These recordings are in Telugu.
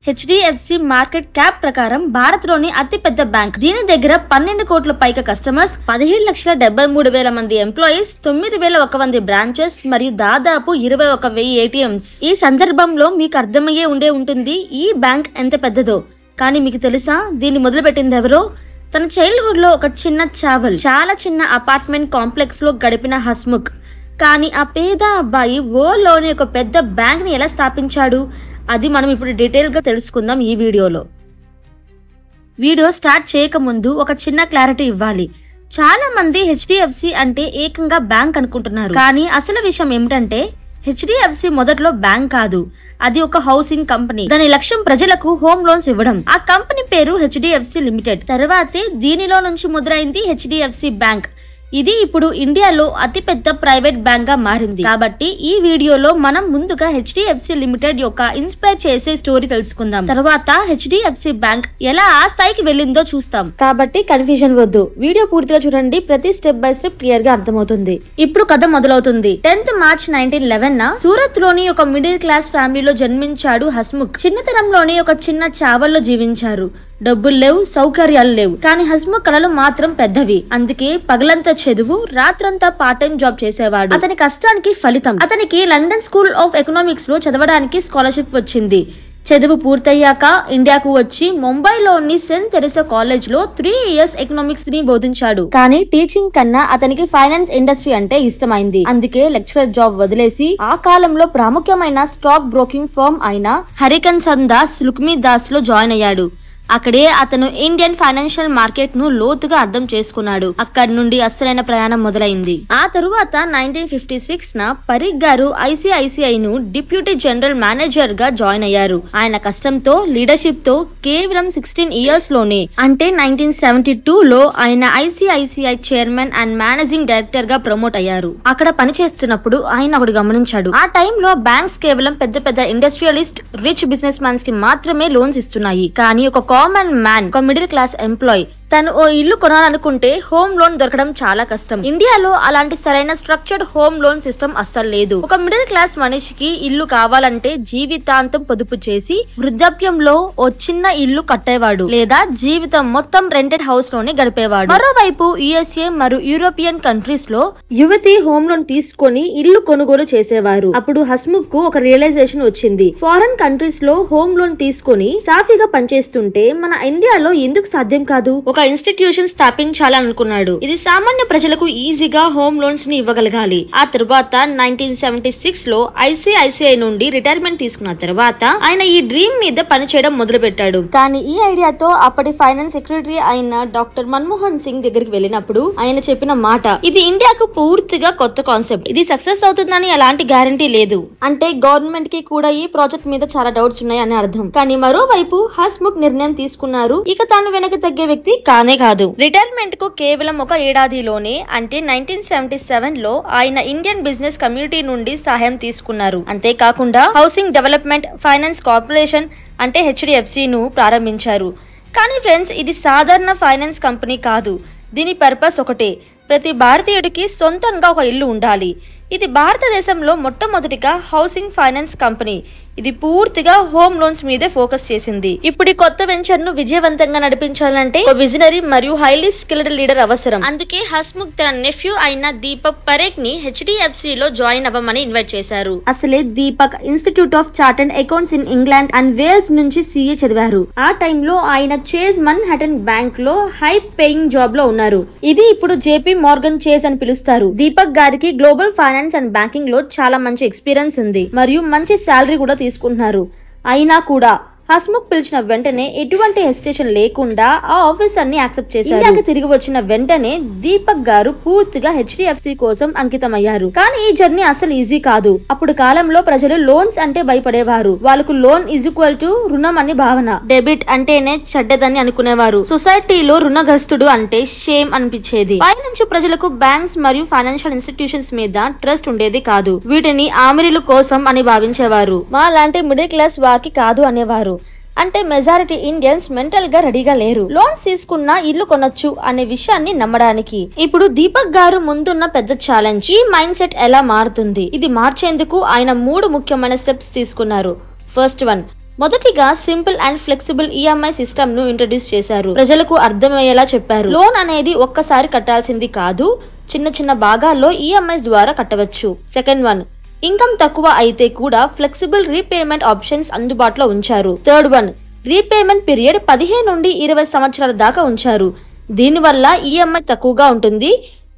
హెచ్డిఎఫ్సి మార్కెట్ క్యాప్ ప్రకారం భారత్లోని అతిపెద్ద బ్యాంక్. దీని దగ్గర 12 కోట్ల పైగా కస్టమర్స్, 17,73,000 మంది ఎంప్లాయీస్, 9,001 మంది బ్రాంచెస్ మరియు దాదాపు 21,000 ఏటీఎంస్. ఈ సందర్భంలో మీకు అర్థమయ్యే ఉంటుంది ఈ బ్యాంక్ ఎంత పెద్దదో. కానీ మీకు తెలుసా దీన్ని మొదలుపెట్టింది ఎవరో? తన చైల్డ్హుడ్ లో ఒక చిన్న చాలా చిన్న అపార్ట్మెంట్ కాంప్లెక్స్ లో గడిపిన హస్ముఖ్. కానీ ఆ పేద అబ్బాయి వరల్డ్ లోని ఒక పెద్ద బ్యాంక్ ని ఎలా స్థాపించాడు? అది మనం ఇప్పుడు డీటెయిల్ గా తెలుసుకుందాం ఈ వీడియోలో. వీడియో స్టార్ట్ చేయకముందు ఒక చిన్న క్లారిటీ ఇవ్వాలి. చాలా మంది హెచ్డిఎఫ్సి అంటే ఏకంగా బ్యాంక్ అనుకుంటున్నారు. కానీ అసలు విషయం ఏమిటంటే హెచ్డిఎఫ్సి మొదట్లో బ్యాంక్ కాదు, అది ఒక హౌసింగ్ కంపెనీ. దాని లక్ష్యం ప్రజలకు హోమ్ లోన్స్ ఇవ్వడం. ఆ కంపెనీ పేరు హెచ్డిఎఫ్సి లిమిటెడ్. తర్వాతే దీనిలో నుంచి మొదలైంది హెచ్డిఎఫ్సి బ్యాంక్. ఇది ఇప్పుడు ఇండియాలో అతిపెద్ద ప్రైవేట్ బ్యాంక్ గా మారింది. కాబట్టి ఈ వీడియోలో మనం ముందుగా హెచ్డిఎఫ్సి లిమిటెడ్ యొక్క ఇన్స్పైర్ చేసే స్టోరీ తెలుసుకుందాం. తర్వాత హెచ్డిఎఫ్సి బ్యాంక్ ఎలా ఆ స్థాయికి వెళ్ళిందో చూస్తాం. కాబట్టి కన్ఫ్యూజన్ వద్దు, వీడియో పూర్తిగా చూడండి. ప్రతి స్టెప్ బై స్టెప్ క్లియర్ గా అర్థమవుతుంది. ఇప్పుడు కథ మొదలవుతుంది. 10th March 1911 సూరత్ లోని ఒక మిడిల్ క్లాస్ ఫ్యామిలీలో జన్మించాడు హస్ముఖ్. చిన్నతనంలోనే ఒక చిన్న చావల్లో జీవించారు. డబ్బులు లేవు, సౌకర్యాలు లేవు. కానీ హస్ముఖ్ కలలు మాత్రం పెద్దవి. అందుకే పగలంతా చదువు, రాత్రంతా పార్ట్ టైం జాబ్ చేసేవాడు. అతని కష్టానికి ఫలితం అతనికి లండన్ స్కూల్ ఆఫ్ ఎకనామిక్స్ లో చదవడానికి స్కాలర్షిప్ వచ్చింది. చదువు పూర్తయ్యాక ఇండియాకు వచ్చి ముంబైలోని సెయింట్ తెరెసా కాలేజ్ లో 3 years ఎకనామిక్స్ ని బోధించాడు. కానీ టీచింగ్ కన్నా అతనికి ఫైనాన్స్ ఇండస్ట్రీ అంటే ఇష్టమైంది. అందుకే లెక్చరర్ జాబ్ వదిలేసి ఆ కాలంలో ప్రాముఖ్యమైన స్టాక్ బ్రోకింగ్ ఫర్మ్ అయిన హరికన్సన్ దాస్ లుక్మీ దాస్ లో జాయిన్ అయ్యాడు. అక్కడే అతను ఇండియన్ ఫైనాన్షియల్ మార్కెట్ ను లోతుగా అర్థం చేసుకున్నాడు. అక్కడి నుండి అసలైన ప్రయాణం మొదలైంది. ఆ తరువాత 1956 పరీక్ గారు ఐసిఐసిఐ ను డిప్యూటీ జనరల్ మేనేజర్ గా జాయిన్ అయ్యారు. ఆయన కష్టంతో, లీడర్షిప్ తో కేవలం 16 years లోనే, అంటే 1972 లో ఆయన ICICI chairman and managing director గా ప్రమోట్ అయ్యారు. అక్కడ పనిచేస్తున్నప్పుడు ఆయన ఒకటి గమనించాడు. ఆ టైంలో బ్యాంక్స్ కేవలం పెద్ద పెద్ద ఇండస్ట్రియలిస్ట్, రిచ్ బిజినెస్ మ్యాన్స్ కి మాత్రమే లోన్స్ ఇస్తున్నాయి. కానీ ఒక కామన్ మ్యాన్, ఒక మిడిల్ క్లాస్ ఎంప్లాయీ తను ఓ ఇల్లు కొనాలనుకుంటే హోమ్ లోన్ దొరకడం చాలా కష్టం. ఇండియాలో అలాంటి సరైన స్ట్రక్చర్డ్ హోమ్ లోన్ సిస్టమ్ అస్సలు లేదు. ఒక మిడిల్ క్లాస్ మనిషికి ఇల్లు కావాలంటే జీవితాంతం పొదుపు చేసి వృద్ధాప్యంలో ఓ చిన్న ఇల్లు కట్టేవాడు, లేదా జీవితం మొత్తం రెంటెడ్ హౌస్ లోనే గడిపేవాడు. మరోవైపు యుఎస్ఏ మరియు యూరోపియన్ కంట్రీస్ లో యువతి హోమ్ లోన్ తీసుకొని ఇల్లు కొనుగోలు చేసేవారు. అప్పుడు హస్ముఖ్ కు ఒక రియలైజేషన్ వచ్చింది. ఫారెన్ కంట్రీస్ లో హోమ్ లోన్ తీసుకొని సాఫీగా పనిచేస్తుంటే మన ఇండియాలో ఎందుకు సాధ్యం కాదు? ఒక ఇన్స్టిట్యూషన్ స్థాపించాలనుకున్నాడు. ఇది సామాన్య ప్రజలకు ఈజీగా హోమ్ లోన్స్ ని ఇవ్వగలగాలి. ఆ తర్వాత 1976 లో ఐసిఐసిఐ నుండి రిటైర్మెంట్ తీసుకున్న తర్వాత ఆయన ఈ డ్రీమ్ మీద పనిచేయడం మొదలు పెట్టాడు. కానీ ఈ ఐడియాతో అప్పటి ఫైనాన్స్ సెక్రటరీ అయిన డాక్టర్ మన్మోహన్ సింగ్ దగ్గరికి వెళ్ళినప్పుడు ఆయన చెప్పిన మాట, ఇది ఇండియాకు పూర్తిగా కొత్త కాన్సెప్ట్, ఇది సక్సెస్ అవుతుందని ఎలాంటి గ్యారంటీ లేదు. అంటే గవర్నమెంట్ కి కూడా ఈ ప్రాజెక్ట్ మీద చాలా డౌట్స్ ఉన్నాయి అని అర్థం. కానీ మరోవైపు హస్ముఖ్ నిర్ణయం తీసుకున్నారు. ఇక తాను వెనక తగ్గే వ్యక్తి కానే కాదు. రిటైర్మెంట్ కు కేవలం ఒక ఏడాదిలోనే, అంటే 1977 లో ఆయన ఇండియన్ బిజినెస్ కమ్యూనిటీ నుండి సహాయం తీసుకున్నారు. అంతేకాకుండా హౌసింగ్ డెవలప్మెంట్ ఫైనాన్స్ కార్పొరేషన్ అంటే హెచ్డిఎఫ్సి ను ప్రారంభించారు. కానీ ఫ్రెండ్స్, ఇది సాధారణ ఫైనాన్స్ కంపెనీ కాదు. దీని పర్పస్ ఒకటే, ప్రతి భారతీయుడికి సొంతంగా ఒక ఇల్లు ఉండాలి. ఇది భారతదేశంలో మొట్టమొదటిగా హౌసింగ్ ఫైనాన్స్ కంపెనీ. ఇది పూర్తిగా హోమ్ లోన్స్ మీదే ఫోకస్ చేసింది. ఇప్పుడు ఈ కొత్త వెంచర్ ను విజయవంతంగా నడిపించాలంటే ఒక విజనరీ మరియు హైలీ స్కిల్డ్ లీడర్ అవసరం. అందుకే హస్ముఖ్ తన నెఫ్యూ అయిన దీపక్ పరేఖ్ ని హెచ్డిఎఫ్సి లో జాయిన్ అవ్వమని ఇన్వైట్ చేశారు. అసలే Deepak institute of chartered accounts in England and Wales నుంచి సిఏ చదివారు. ఆ టైంలో ఆయన చేజ్ మన్హాటన్ బ్యాంక్ లో హై పేయింగ్ జాబ్ లో ఉన్నారు. ఇది ఇప్పుడు జేపీ మోర్గన్ చేజ్ అని పిలుస్తారు. దీపక్ గారికి గ్లోబల్ ఫైనాన్స్ అండ్ బ్యాంకింగ్ లో చాలా మంచి ఎక్స్పీరియన్స్ ఉంది మరియు మంచి శాలరీ కూడా తీసుకుంటున్నారు. అయినా కూడా హస్ముఖ్ పిలిచిన వెంటనే ఎటువంటి హెసిటేషన్ లేకుండా ఆ ఆఫీసర్ ని యాక్సెప్ట్ చేశారు. ఇండియాకి తిరిగి వచ్చిన వెంటనే దీపక్ గారు పూర్తిగా హెచ్డిఎఫ్సి కోసం అంకితమయ్యారు. కానీ ఈ జర్నీ అసలు ఈజీ కాదు. అప్పుడు కాలంలో ప్రజలు లోన్స్ అంటే భయపడేవారు. వాళ్ళకు లోన్ ఈజ్ ఈక్వల్ టు రుణం అని భావన. డెబిట్ అంటేనే చెడ్డదని అనుకునేవారు. సొసైటీలో రుణగ్రస్తుడు అంటే షేమ్ అనిపించేది. పైనుంచి ప్రజలకు బ్యాంక్స్ మరియు ఫైనాన్షియల్ ఇన్స్టిట్యూషన్స్ మీద ట్రస్ట్ ఉండేది కాదు. వీటిని ఆమిరీల కోసం అని భావించేవారు. మా లాంటి మిడిల్ క్లాస్ వారికి కాదు అనేవారు. అంటే మెజారిటీ ఇండియన్స్ మెంటల్ గా రెడీగా లేరు లోన్స్ తీసుకున్నా ఇల్లు కొనొచ్చు అనే విషయాన్ని నమ్మడానికి. ఇప్పుడు దీపక్ గారు ముందున్న పెద్ద ఛాలెంజ్, ఈ మైండ్ సెట్ ఎలా మారుతుంది? ఇది మార్చేందుకు ఆయన 3 ముఖ్యమైన స్టెప్స్ తీసుకున్నారు. ఫస్ట్ వన్, మొదటిగా simple and flexible EMI system ను ఇంట్రడ్యూస్ చేశారు. ప్రజలకు అర్థమయ్యేలా చెప్పారు. లోన్ అనేది ఒక్కసారి కట్టాల్సింది కాదు, చిన్న చిన్న భాగాల్లో ఈఎంఐస్ ద్వారా కట్టవచ్చు. సెకండ్ వన్, ఇన్కమ్ తక్కువ అయితే కూడా ఫ్లెక్సిబుల్ రీపేమెంట్ ఆప్షన్స్ అందుబాటులో ఉంచారు. థర్డ్ వన్, రీపేమెంట్ పీరియడ్ 15 నుండి 20 సంవత్సరాల దాకా ఉంచారు. దీనివల్ల ఈఎంఐ తక్కువగా ఉంటుంది,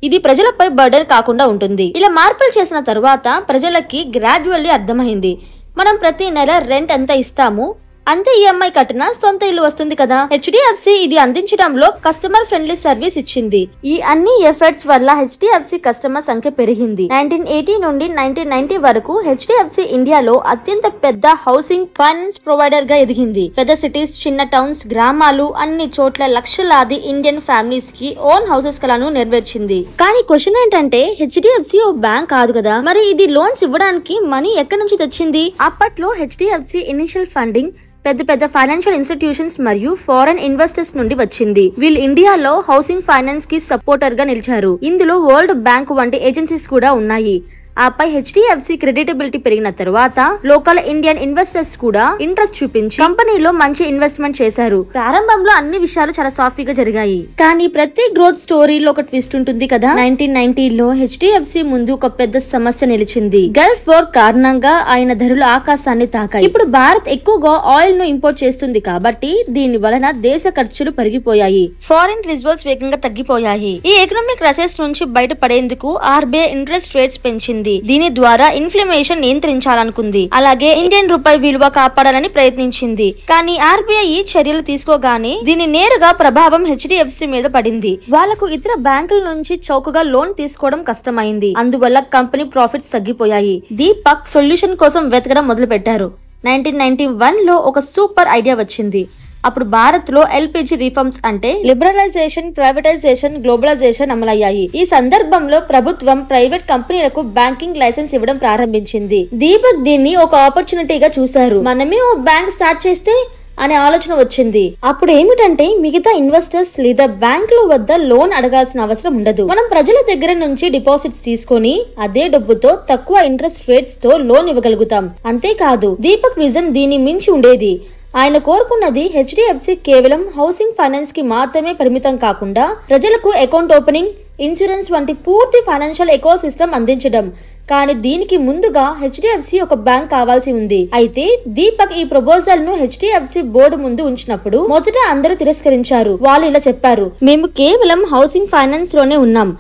ఇది ప్రజలపై బర్డెన్ కాకుండా ఉంటుంది. ఇలా మార్పులు చేసిన తర్వాత ప్రజలకి గ్రాడ్యువల్లీ అర్థమైంది, మనం ప్రతి నెల రెంట్ ఎంత ఇస్తాము అంతే ఈఎంఐ కట్టినా సొంత ఇల్లు వస్తుంది కదా. హెచ్డిఎఫ్సి ఇది అందించడంలో కస్టమర్ ఫ్రెండ్లీ సర్వీస్ ఇచ్చింది. ఈ అన్ని ఎఫర్ట్స్ వల్ల హెచ్డిఎఫ్సి కస్టమర్ సంఖ్య పెరిగింది. 1980 నుండి 1990 వరకు హెచ్డిఎఫ్సి ఇండియాలో అత్యంత పెద్ద హౌసింగ్ ఫైనాన్స్ ప్రొవైడర్ గా ఎదిగింది. పెద్ద సిటీస్, చిన్న టౌన్స్, గ్రామాలు అన్ని చోట్ల లక్షలాది ఇండియన్ ఫ్యామిలీస్ కి ఓన్ హౌసెస్ కలను నెరవేర్చింది. కానీ క్వశ్చన్ ఏంటంటే హెచ్డిఎఫ్సి ఓ బ్యాంక్ కాదు కదా, మరి ఇది లోన్స్ ఇవ్వడానికి మనీ ఎక్కడి నుంచి తెచ్చింది? అప్పట్లో హెచ్డిఎఫ్సి ఇనిషియల్ ఫండింగ్ పెద్ద పెద్ద ఫైనాన్షియల్ ఇన్స్టిట్యూషన్స్ మరియు ఫారెన్ ఇన్వెస్టర్స్ నుండి వచ్చింది. వీళ్ళు ఇండియాలో హౌసింగ్ ఫైనాన్స్ కి సపోర్టర్ గా నిలిచారు. ఇందులో వరల్డ్ బ్యాంక్ వంటి ఏజెన్సీస్ కూడా ఉన్నాయి. ఆపై హెచ్డిఎఫ్సి క్రెడిటబిలిటీ పెరిగిన తర్వాత లోకల్ ఇండియన్ ఇన్వెస్టర్స్ కూడా ఇంట్రెస్ట్ చూపించి కంపెనీలో మంచి ఇన్వెస్ట్మెంట్ చేశారు. ప్రారంభంలో అన్ని విషయాలు చాలా సాఫీగా జరిగాయి. కానీ ప్రతి గ్రోత్ స్టోరీలో ఒక ట్విస్ట్ ఉంటుంది కదా. 1990లో హెచ్డిఎఫ్సి ముందు ఒక పెద్ద సమస్య నిలిచింది. గల్ఫ్ వార్ కారణంగా ఆయన ధరలు ఆకాశాన్ని తాకాయి. ఇప్పుడు భారత్ ఎక్కువగా ఆయిల్ ను ఇంపోర్ట్ చేస్తుంది కాబట్టి దీని వలన దేశ ఖర్చులు పెరిగిపోయాయి. ఫారిన్ రిజర్వ్స్ వేగంగా తగ్గిపోయాయి. ఈ ఎకనామిక్ క్రైసిస్ నుంచి బయటపడేందుకు ఆర్బీఐ ఇంట్రెస్ట్ రేట్స్ పెంచింది. దీని ద్వారా ఇన్ఫ్లేషన్ నియంత్రించాలనుకుంది. అలాగే ఇండియన్ రూపాయి విలువ కాపాడాలని ప్రయత్నించింది. కానీ ఆర్బీఐ ఈ చర్యలు తీసుకోగానే దీని నేరుగా ప్రభావం హెచ్డిఎఫ్సి మీద పడింది. వాళ్లకు ఇతర బ్యాంకుల నుంచి చౌకగా లోన్ తీసుకోవడం కష్టమైంది. అందువల్ల కంపెనీ ప్రాఫిట్స్ తగ్గిపోయాయి. దీపక్ సొల్యూషన్ కోసం వెతకడం మొదలు పెట్టారు. 1991లో ఒక సూపర్ ఐడియా వచ్చింది. అప్పుడు భారత్ లో ఎల్పిజి రిఫార్మ్స్ అంటే లిబరలైజేషన్, ప్రైవేటైజేషన్, గ్లోబలైజేషన్ అమలయ్యాయి. ఈ సందర్భంలో ప్రభుత్వం ప్రైవేట్ కంపెనీలకు బ్యాంకింగ్ లైసెన్స్ ఇవ్వడం ప్రారంభించింది. దీపక్ దీన్ని ఒక ఆపర్చునిటీగా చూశారు. మనమే ఓ బ్యాంక్ స్టార్ట్ చేస్తే అనే ఆలోచన వచ్చింది. అప్పుడు ఏమిటంటే మిగతా ఇన్వెస్టర్స్ లేదా బ్యాంకుల వద్ద లోన్ అడగాల్సిన అవసరం ఉండదు. మనం ప్రజల దగ్గర నుంచి డిపాజిట్స్ తీసుకొని అదే డబ్బుతో తక్కువ ఇంట్రెస్ట్ రేట్స్ తో లోన్ ఇవ్వగలుగుతాం. అంతేకాదు దీపక్ విజన్ దీన్ని మించి ఉండేది. ఆయన కోరుకున్నది హెచ్డిఎఫ్సి కేవలం హౌసింగ్ ఫైనాన్స్ కి మాత్రమే పరిమితం కాకుండా ప్రజలకు అకౌంట్ ఓపెనింగ్, ఇన్సూరెన్స్ వంటి పూర్తి ఫైనాన్షియల్ ఎకో సిస్టమ్ అందించడం. కానీ దీనికి ముందుగా హెచ్డిఎఫ్సి ఒక బ్యాంక్ కావాల్సి ఉంది. అయితే దీపక్ ఈ ప్రపోజల్ ను హెచ్డిఎఫ్సి బోర్డు ముందు ఉంచినప్పుడు మొదట అందరూ తిరస్కరించారు. వాళ్ళు ఇలా చెప్పారు, మేము కేవలం హౌసింగ్ ఫైనాన్స్ లోనే ఉన్నాం,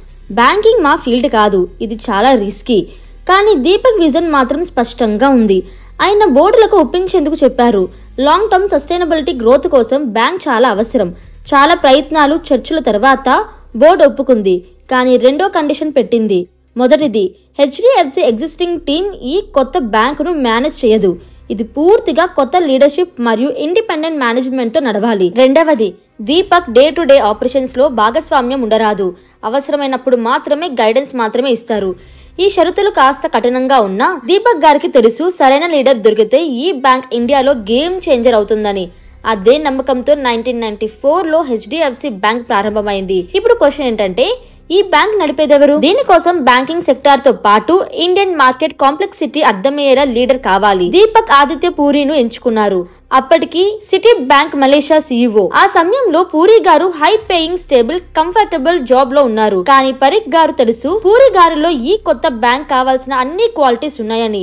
బ్యాంకింగ్ మా ఫీల్డ్ కాదు, ఇది చాలా రిస్కీ. కానీ దీపక్ విజన్ మాత్రం స్పష్టంగా ఉంది. ఆయన బోర్డులకు ఒప్పించేందుకు చెప్పారు. లాంగ్ టర్మ్ సస్టైనబిలిటీ గ్రోత్ కోసం బ్యాంక్ చాలా అవసరం. చాలా ప్రయత్నాలు, చర్చల తర్వాత బోర్డు ఒప్పుకుంది. కానీ రెండో కండిషన్ పెట్టింది. మొదటిది, హెచ్డిఎఫ్సి ఎగ్జిస్టింగ్ టీమ్ ఈ కొత్త బ్యాంకును మేనేజ్ చేయదు. ఇది పూర్తిగా కొత్త లీడర్షిప్ మరియు ఇండిపెండెంట్ మేనేజ్మెంట్ తో నడవాలి. రెండవది, Deepak day to day operations లో భాగస్వామ్యం ఉండరాదు. అవసరమైనప్పుడు మాత్రమే గైడెన్స్ మాత్రమే ఇస్తారు. ఈ షరతులు కాస్త కఠినంగా ఉన్నా దీపక్ గారికి తెలుసు సరైన లీడర్ దొరికితే ఈ బ్యాంక్ ఇండియాలో గేమ్ చేంజర్ అవుతుందని. అదే నమ్మకంతో 1994లో హెచ్డిఎఫ్సి బ్యాంక్ ప్రారంభమైంది. ఇప్పుడు క్వశ్చన్ ఏంటంటే ఈ బ్యాంక్ నడిపేదెవరు? దీనికోసం బ్యాంకింగ్ సెక్టార్ తో పాటు ఇండియన్ మార్కెట్ కాంప్లెక్సిటీ అర్థమయ్యేలా లీడర్ కావాలి. దీపక్ ఆదిత్య పూరిను ఎంచుకున్నారు. అప్పటికి సిటీ బ్యాంక్ మలేషియా సీఈఓ. ఆ సమయంలో పూరి గారు high paying, stable, comfortable job లో ఉన్నారు. కానీ పరీక్ గారు తెలుసు పూరి గారిలో ఈ కొత్త బ్యాంక్ కావాల్సిన అన్ని క్వాలిటీస్ ఉన్నాయని.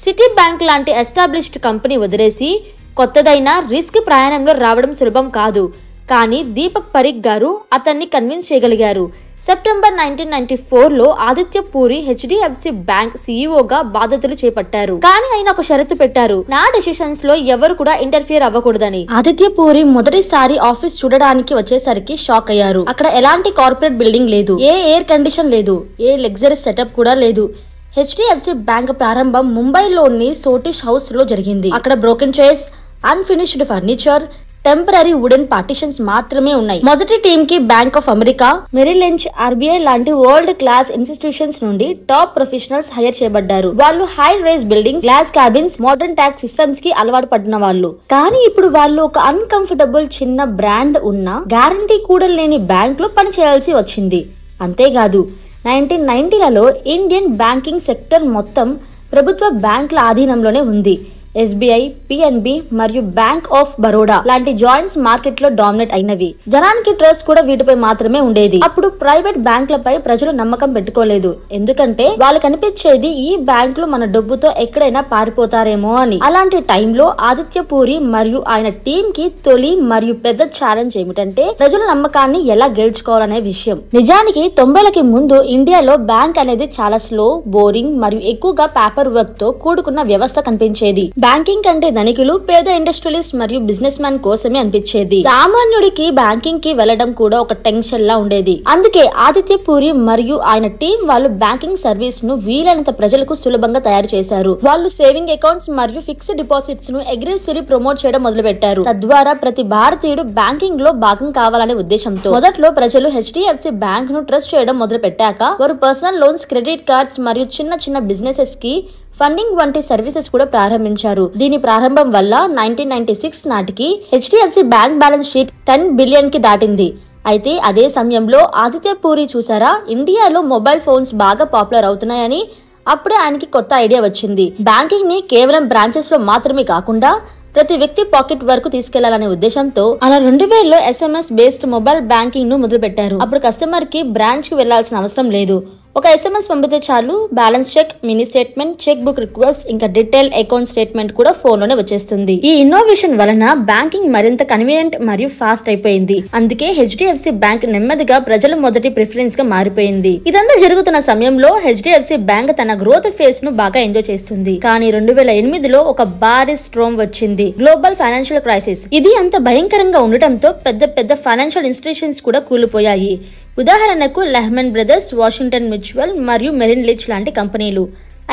సిటీ బ్యాంక్ లాంటి ఎస్టాబ్లిష్డ్ కంపెనీ వదిలేసి కొత్తదైన రిస్క్ ప్రయాణంలో రావడం సులభం కాదు. కానీ దీపక్ పరీక్ గారు అతన్ని కన్విన్స్ చేయగలిగారు. సెప్టెంబర్ 1994లో ఆదిత్య పూరి హెచ్డిఎఫ్సి బ్యాంక్ సీఈఓగా బాధ్యతలు చేపట్టారు. కానీ ఆయన ఒక షరతు పెట్టారు, నా డెసిషన్స్ లో ఎవరు కూడా ఇంటర్ఫియర్ అవ్వకూడదని. ఆదిత్య పూరి మొదటిసారి ఆఫీస్ చూడడానికి వచ్చేసరికి షాక్ అయ్యారు. అక్కడ ఎలాంటి కార్పొరేట్ బిల్డింగ్ లేదు, ఏ ఎయిర్ కండిషన్ లేదు, ఏ లగ్జరీ సెటప్ కూడా లేదు. హెచ్డిఎఫ్సి బ్యాంక్ ప్రారంభం ముంబైలోని సోటిష్ హౌస్ లో జరిగింది. అక్కడ broken chairs, unfinished furniture, temporary wooden partitions మాత్రమే ఉన్నాయి. మొదటి టీమ్ కి Bank of America, Merrill Lynch, RBI లాంటి వరల్డ్ క్లాస్ ఇన్స్టిట్యూషన్స్ నుండి టాప్ ప్రొఫెషనల్స్ హైర్ చేయబడ్డారు. వాళ్ళు high rise buildings, glass cabins, modern tax systems కి అలవాటు పడిన వాళ్ళు. కానీ ఇప్పుడు వాళ్ళు ఒక అన్కంఫర్టబుల్ చిన్న బ్రాండ్ ఉన్న, గ్యారంటీ కూడా లేని బ్యాంక్ లో పని చేయాల్సి వచ్చింది. అంతేకాదు 1990లలో ఇండియన్ బ్యాంకింగ్ సెక్టర్ మొత్తం ప్రభుత్వ బ్యాంకుల ఆధీనంలోనే ఉంది. SBI, PNB మరియు బ్యాంక్ ఆఫ్ బరోడా లాంటి జాయింట్స్ మార్కెట్ లో డామినేట్ అయినవి. జనానికి ట్రస్ట్ కూడా వీటిపై మాత్రమే ఉండేది. అప్పుడు ప్రైవేట్ బ్యాంకులపై ప్రజలు నమ్మకం పెట్టుకోలేదు. ఎందుకంటే వాళ్ళకి అనిపించేది ఈ బ్యాంకులు మన డబ్బుతో ఎక్కడైనా పారిపోతారేమో అని. అలాంటి టైంలో ఆదిత్య పూరి మరియు ఆయన టీం కి తొలి మరియు పెద్ద ఛాలెంజ్ ఏమిటంటే ప్రజల నమ్మకాన్ని ఎలా గెలుచుకోవాలనే విషయం. నిజానికి 90లకి ముందు ఇండియాలో బ్యాంక్ అనేది చాలా స్లో, బోరింగ్ మరియు ఎక్కువగా పేపర్ వర్క్ తో కూడుకున్న వ్యవస్థ కనిపించేది. బ్యాంకింగ్ అంటే ధనికులు, పేద ఇండస్ట్రియలిస్ట్ మరియు బిజినెస్ మ్యాన్ కోసమే అనిపించేది. సామాన్యుడికి బ్యాంకింగ్ కి వెళ్లడం కూడా ఒక టెన్షన్ లా ఉండేది. అందుకే ఆదిత్య పూరి మరియు ఆయన టీం వాళ్ళు బ్యాంకింగ్ సర్వీస్ ను వీలైనంత ప్రజలకు సులభంగా తయారు చేశారు. వాళ్ళు సేవింగ్ అకౌంట్స్ మరియు ఫిక్స్డ్ డిపాజిట్స్ ను అగ్రెసివ్లీ ప్రమోట్ చేయడం మొదలు పెట్టారు. తద్వారా ప్రతి భారతీయుడు బ్యాంకింగ్ లో భాగం కావాలనే ఉద్దేశంతో మొదట్లో ప్రజలు HDFC బ్యాంక్ ను ట్రస్ట్ చేయడం మొదలు పెట్టాక వారు పర్సనల్ లోన్స్, క్రెడిట్ కార్డ్స్ మరియు చిన్న చిన్న బిజినెసెస్ కి ఫండింగ్ వంటి సర్వీసెస్ కూడా ప్రారంభించారు. దీని ప్రారంభం వల్ల 1996 నాటికి HDFC bank balance sheet 10 billion కి దాటింది. అయితే అదే సమయంలో ఆదిత్య పూరి చూసారా, ఇండియాలో మొబైల్ ఫోన్స్ బాగా పాపులర్ అవుతున్నాయని. అప్పుడే ఆయనకి కొత్త ఐడియా వచ్చింది. బ్యాంకింగ్ ని కేవలం బ్రాంచెస్ లో మాత్రమే కాకుండా ప్రతి వ్యక్తి పాకెట్ వరకు తీసుకెళ్లాలనే ఉద్దేశంతో అలా 2000లో SMS బేస్డ్ మొబైల్ బ్యాంకింగ్ ను మొదలు పెట్టారు. అప్పుడు కస్టమర్ కి బ్రాంచ్ కి వెళ్లాల్సిన అవసరం లేదు. ఒక SMS పంపితే చాలు, balance check, mini statement, cheque book request, ఇంకా డీటెయిల్ అకౌంట్ స్టేట్మెంట్ కూడా ఫోన్ లోనే వచ్చేస్తుంది. ఈ ఇన్నోవేషన్ వలన బ్యాంకింగ్ మరింత కన్వీనియంట్ మరియు ఫాస్ట్ అయిపోయింది. అందుకే HDFC బ్యాంక్ నెమ్మదిగా ప్రజల మొదటి ప్రిఫరెన్స్ గా మారిపోయింది. ఇదంతా జరుగుతున్న సమయంలో HDFC బ్యాంక్ తన గ్రోత్ ఫేజ్ ను బాగా ఎంజాయ్ చేస్తుంది. కానీ 2008లో ఒక భారీ స్ట్రోమ్ వచ్చింది, గ్లోబల్ ఫైనాన్షియల్ క్రైసిస్. ఇది అంత భయంకరంగా ఉండటంతో పెద్ద పెద్ద ఫైనాన్షియల్ ఇన్స్టిట్యూషన్స్ కూడా కూలిపోయాయి. ఉదాహరణకు లెహ్మన్ బ్రదర్స్, వాషింగ్టన్ మ్యూచువల్ మరియు మెరిన్ లించ్ లాంటి కంపెనీలు.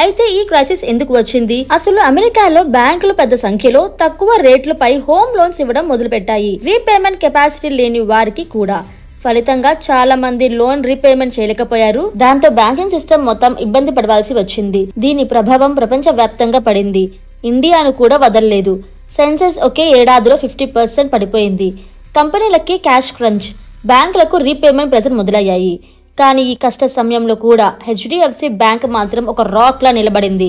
అయితే ఈ క్రైసిస్ ఎందుకు వచ్చింది? అసలు అమెరికాలో బ్యాంకులు పెద్ద సంఖ్యలో తక్కువ రేట్లపై హోమ్ లోన్స్ ఇవ్వడం మొదలుపెట్టాయి, రీపేమెంట్ కెపాసిటీ లేని వారికి కూడా. ఫలితంగా చాలా మంది లోన్ రీపేమెంట్ చేయలేకపోయారు. దాంతో బ్యాంకింగ్ సిస్టమ్ మొత్తం ఇబ్బంది పడవలసి వచ్చింది. దీని ప్రభావం ప్రపంచ వ్యాప్తంగా పడింది. ఇండియాను కూడా వదలలేదు. సెన్సెస్ ఒకే ఏడాదిలో 50% పడిపోయింది. కంపెనీలకి క్యాష్ క్రంచ్, బ్యాంకులకు రీపేమెంట్ ప్రెజర్ మొదలయ్యాయి. కానీ ఈ కష్ట సమయంలో కూడా HDFC బ్యాంక్ మాత్రం ఒక రాక్ లా నిలబడింది.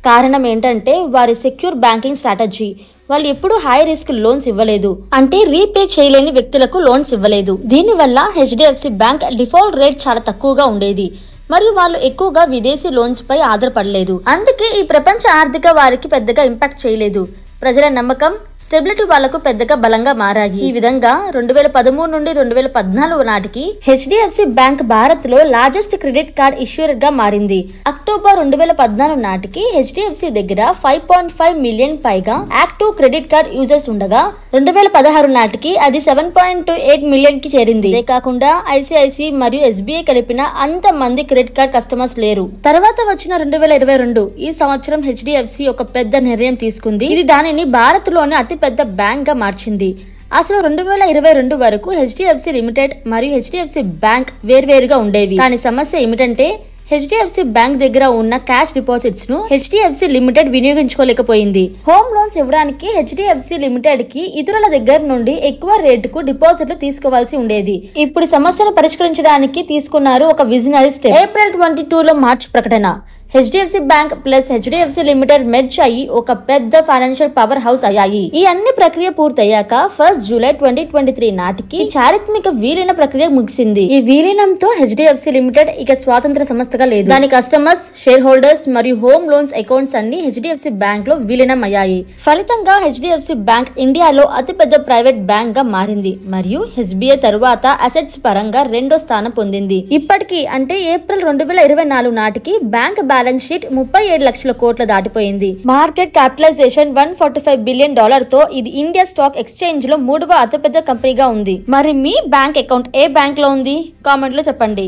కారణం ఏంటంటే వారి సెక్యూర్ బ్యాంకింగ్ స్ట్రాటజీ. వాళ్ళు ఎప్పుడు హై రిస్క్ లోన్స్ ఇవ్వలేదు, అంటే రీపే చేయలేని వ్యక్తులకు లోన్స్ ఇవ్వలేదు. దీనివల్ల HDFC బ్యాంక్ డిఫాల్ట్ రేట్ చాలా తక్కువగా ఉండేది మరియు వాళ్ళు ఎక్కువగా విదేశీ లోన్స్ పై ఆధారపడలేదు. అందుకే ఈ ప్రపంచ ఆర్థిక వారికి పెద్దగా ఇంపాక్ట్ చేయలేదు. ప్రజల నమ్మకం, స్టెబిలిటీ వాళ్లకు పెద్దగా బలంగా మారాయి. ఈ విధంగా 2013 నుండి 2014 నాటికి HDFC బ్యాంక్ భారత్ లో లార్జెస్ట్ క్రెడిట్ కార్డ్ ఇష్యూర్ గా మారింది. అక్టోబర్ 2014 నాటికి HDFC దగ్గర 5.5 మిలియన్ పైగా యాక్టివ్ క్రెడిట్ కార్డ్ యూజర్స్ ఉండగా 2016 నాటికి అది 7.28 మిలియన్ కి చేరింది. ఇదే కాకుండా ICICI మరియు SBI కలిపిన అంత మంది క్రెడిట్ కార్డ్ కస్టమర్స్ లేరు. తర్వాత వచ్చిన 2022 ఈ సంవత్సరం HDFC ఒక పెద్ద నిర్ణయం తీసుకుంది. ఇది దానిని భారత్ లోని అతి పెద్ద బ్యాంక్ గా మార్చింది. అసలు 2022 వరకు HDFC లిమిటెడ్ మరియు HDFC బ్యాంక్ వేర్వేరుగా ఉండేవి. కానీ సమస్య ఏమిటంటే HDFC బ్యాంక్ దగ్గర ఉన్న క్యాష్ డిపాజిట్స్ ను HDFC లిమిటెడ్ వినియోగించుకోలేకపోయింది. హోమ్ లోన్స్ ఇవ్వడానికి HDFC లిమిటెడ్ కి ఇతరుల దగ్గర నుండి ఎక్కువ రేటుకు డిపాజిట్లు తీసుకోవాల్సి ఉండేది. ఇప్పుడు సమస్యను పరిష్కరించడానికి తీసుకున్నారు ఒక విజనరీ స్టెప్. ఏప్రిల్ 22లో మార్చ్ ప్రకటన. HDFC bank plus HDFC limited merge అయ్యి ఒక పెద్ద ఫైనాన్షియల్ పవర్ హౌస్ అయ్యాయి. ఈ అన్ని ప్రక్రియ పూర్తయ్యాక 1 జూలై 2023 నాటికి చారిత్మక విలీన ప్రక్రియ ముగిసింది. ఈ విలీనంతో HDFC లిమిటెడ్ ఇక స్వాతంత్ర సంస్థగా లేదు. దాని కస్టమర్స్, షేర్ హోల్డర్స్ మరియు హోమ్ లోన్స్ అకౌంట్స్ అన్ని HDFC బ్యాంక్ లో విలీనం అయ్యాయి. ఫలితంగా HDFC బ్యాంక్ ఇండియాలో అతిపెద్ద ప్రైవేట్ బ్యాంక్ గా మారింది మరియు SBI తరువాత అసెట్స్ పరంగా రెండో స్థానం పొందింది. ఇప్పటికీ అంటే ఏప్రిల్ 2024 నాటికి బ్యాంక్ బ్యాలెన్స్ షీట్ 37 లక్షల కోట్ల దాటిపోయింది. మార్కెట్ క్యాపిటలైజేషన్ $145 బిలియన్ తో ఇది ఇండియా స్టాక్ ఎక్స్చేంజ్ లో 3వ అతిపెద్ద కంపెనీగా ఉంది. మరి మీ బ్యాంక్ అకౌంట్ ఏ బ్యాంక్ లో ఉంది? కామెంట్ లో చెప్పండి.